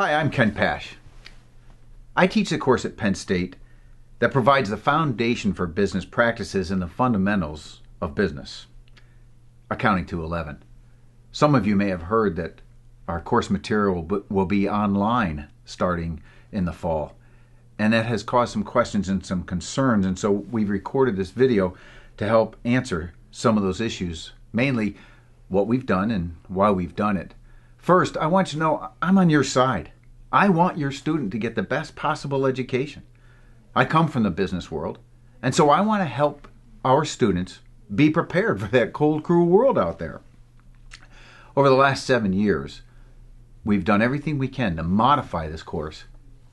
Hi, I'm Ken Pash. I teach a course at Penn State that provides the foundation for business practices and the fundamentals of business, Accounting 211. Some of you may have heard that our course material will be online starting in the fall, and that has caused some questions and some concerns, and so we've recorded this video to help answer some of those issues, mainly what we've done and why we've done it. First, I want you to know I'm on your side. I want your student to get the best possible education. I come from the business world, and so I want to help our students be prepared for that cold, cruel world out there. Over the last 7 years, we've done everything we can to modify this course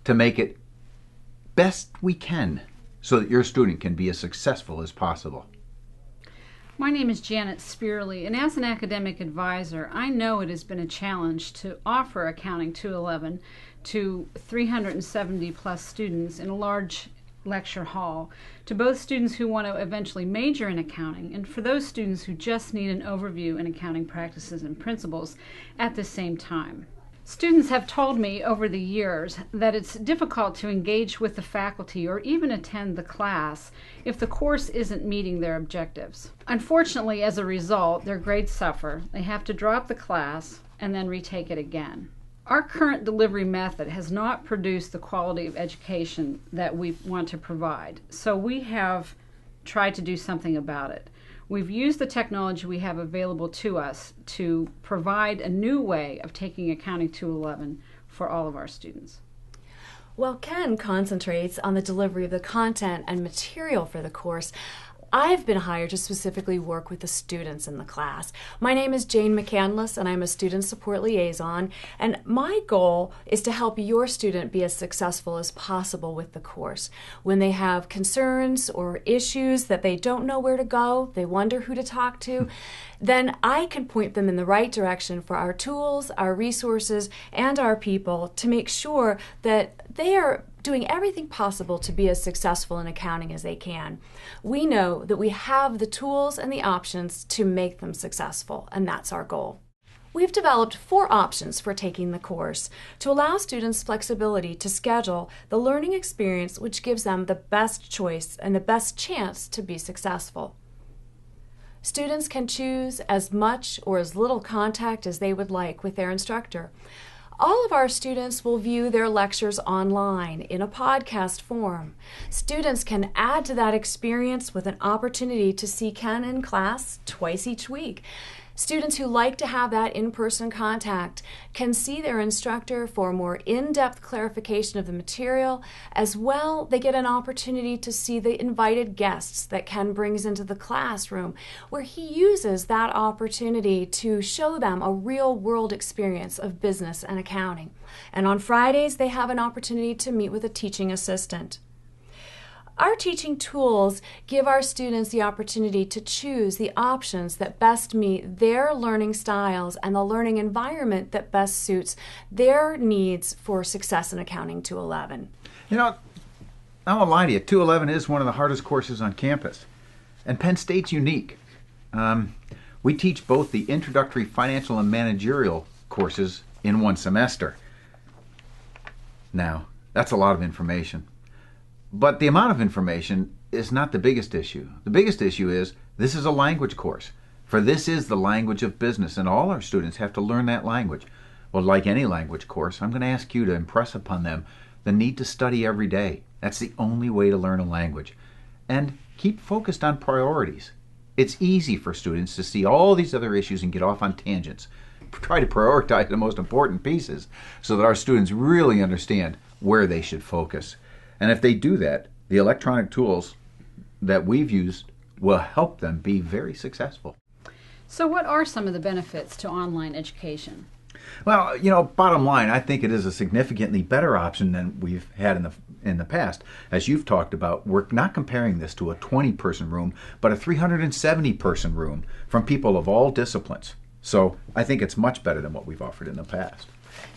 to make it best we can so that your student can be as successful as possible. My name is Janet Spearley, and as an academic advisor, I know it has been a challenge to offer Accounting 211 to 370 plus students in a large lecture hall, to both students who want to eventually major in accounting and for those students who just need an overview in accounting practices and principles at the same time. Students have told me over the years that it's difficult to engage with the faculty or even attend the class if the course isn't meeting their objectives. Unfortunately, as a result, their grades suffer. They have to drop the class and then retake it again. Our current delivery method has not produced the quality of education that we want to provide, so we have tried to do something about it. We've used the technology we have available to us to provide a new way of taking Accounting 211 for all of our students. While Ken concentrates on the delivery of the content and material for the course, I've been hired to specifically work with the students in the class. My name is Jane McCandless, and I'm a student support liaison, and my goal is to help your student be as successful as possible with the course. When they have concerns or issues that they don't know where to go, they wonder who to talk to, then I can point them in the right direction for our tools, our resources, and our people to make sure that they are doing everything possible to be as successful in accounting as they can. We know that we have the tools and the options to make them successful, and that's our goal. We've developed 4 options for taking the course to allow students flexibility to schedule the learning experience which gives them the best choice and the best chance to be successful. Students can choose as much or as little contact as they would like with their instructor. All of our students will view their lectures online in a podcast form. Students can add to that experience with an opportunity to see Ken in class twice each week. Students who like to have that in-person contact can see their instructor for more in-depth clarification of the material. As well, they get an opportunity to see the invited guests that Ken brings into the classroom, where he uses that opportunity to show them a real-world experience of business and accounting. And on Fridays, they have an opportunity to meet with a teaching assistant. Our teaching tools give our students the opportunity to choose the options that best meet their learning styles and the learning environment that best suits their needs for success in Accounting 211. You know, I won't lie to you, 211 is one of the hardest courses on campus, and Penn State's unique. We teach both the introductory financial and managerial courses in one semester. Now, that's a lot of information. But the amount of information is not the biggest issue. The biggest issue is this is a language course. For this is the language of business, and all our students have to learn that language. Well, like any language course, I'm going to ask you to impress upon them the need to study every day. That's the only way to learn a language. And keep focused on priorities. It's easy for students to see all these other issues and get off on tangents. Try to prioritize the most important pieces so that our students really understand where they should focus. And if they do that, the electronic tools that we've used will help them be very successful. So what are some of the benefits to online education? Well, you know, bottom line, I think it is a significantly better option than we've had in the past. As you've talked about, we're not comparing this to a 20-person room, but a 370-person room from people of all disciplines. So I think it's much better than what we've offered in the past.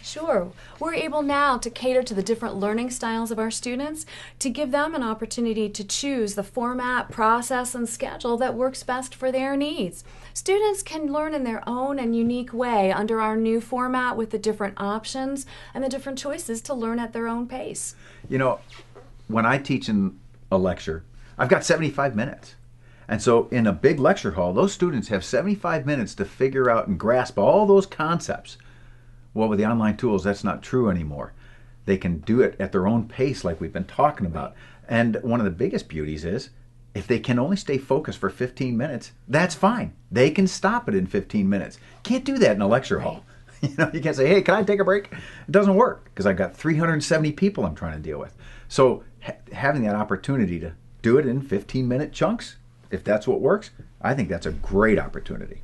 Sure. We're able now to cater to the different learning styles of our students to give them an opportunity to choose the format, process, and schedule that works best for their needs. Students can learn in their own and unique way under our new format with the different options and the different choices to learn at their own pace. You know, when I teach in a lecture, I've got 75 minutes. And so in a big lecture hall, those students have 75 minutes to figure out and grasp all those concepts. Well, with the online tools, that's not true anymore. They can do it at their own pace like we've been talking about. And one of the biggest beauties is if they can only stay focused for 15 minutes, that's fine. They can stop it in 15 minutes. Can't do that in a lecture hall. You know, you can't say, hey, can I take a break? It doesn't work because I've got 370 people I'm trying to deal with. So having that opportunity to do it in 15-minute chunks, if that's what works, I think that's a great opportunity.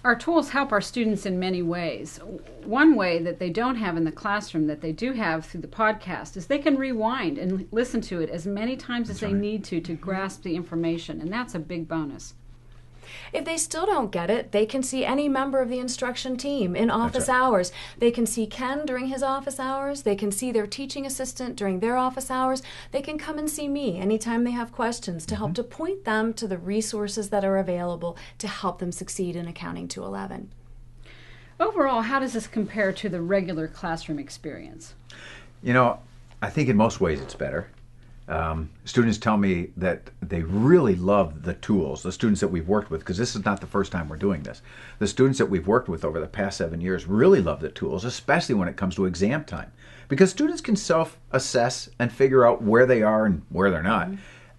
Our tools help our students in many ways. One way that they don't have in the classroom that they do have through the podcast is they can rewind and listen to it as many times as they need to grasp the information, and that's a big bonus. If they still don't get it, they can see any member of the instruction team in office hours. They can see Ken during his office hours. They can see their teaching assistant during their office hours. They can come and see me anytime they have questions to help to point them to the resources that are available to help them succeed in Accounting 211. Overall, how does this compare to the regular classroom experience? You know, I think in most ways it's better. Students tell me that they really love the tools, the students that we've worked with, because this is not the first time we're doing this. The students that we've worked with over the past 7 years really love the tools, especially when it comes to exam time, because students can self-assess and figure out where they are and where they're not.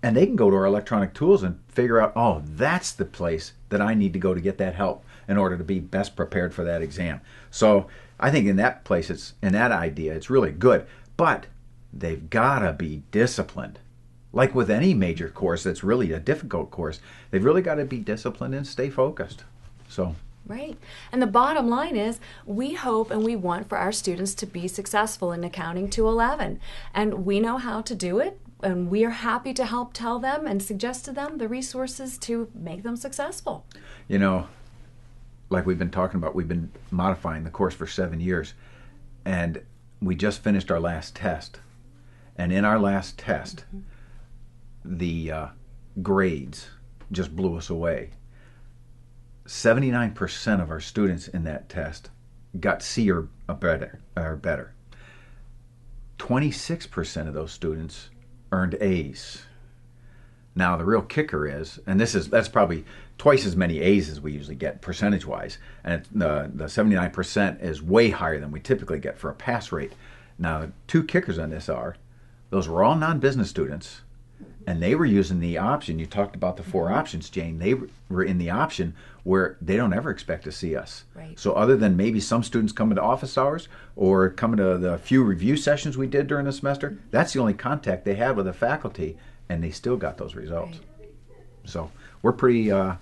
And they can go to our electronic tools and figure out, oh, that's the place that I need to go to get that help in order to be best prepared for that exam. So I think in that place, in that idea, it's really good. But they've got to be disciplined. Like with any major course that's really a difficult course, they've really got to be disciplined and stay focused. So. Right. And the bottom line is we hope and we want for our students to be successful in Accounting 211. And we know how to do it, and we are happy to help tell them and suggest to them the resources to make them successful. You know, like we've been talking about, we've been modifying the course for 7 years, and we just finished our last test. And in our last test, the grades just blew us away. 79% of our students in that test got C or better. 26% of those students earned A's. Now the real kicker is, and that's probably twice as many A's as we usually get percentage-wise, and the 79% is way higher than we typically get for a pass rate. Now, two kickers on this are, those were all non-business students, and they were using the option. You talked about the 4 options, Jane. They were in the option where they don't ever expect to see us. Right. So other than maybe some students coming to office hours or coming to the few review sessions we did during the semester, that's the only contact they had with the faculty, and they still got those results. Right. So we're pretty of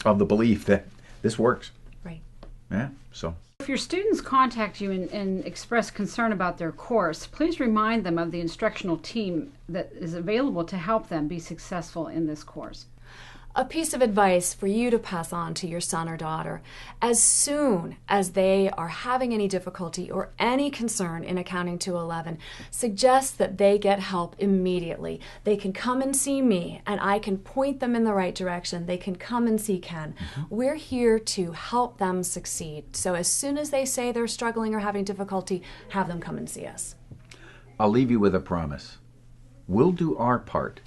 the belief that this works. Right. Yeah, so. If your students contact you and express concern about their course, please remind them of the instructional team that is available to help them be successful in this course. A piece of advice for you to pass on to your son or daughter: as soon as they are having any difficulty or any concern in Accounting 211, suggest that they get help immediately. They can come and see me, and I can point them in the right direction. They can come and see Ken. We're here to help them succeed. So as soon as they say they're struggling or having difficulty, have them come and see us. I'll leave you with a promise. We'll do our part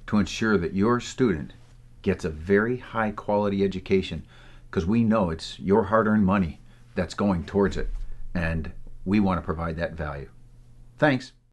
to ensure that your student gets a very high quality education, because we know it's your hard-earned money that's going towards it, and we want to provide that value. Thanks.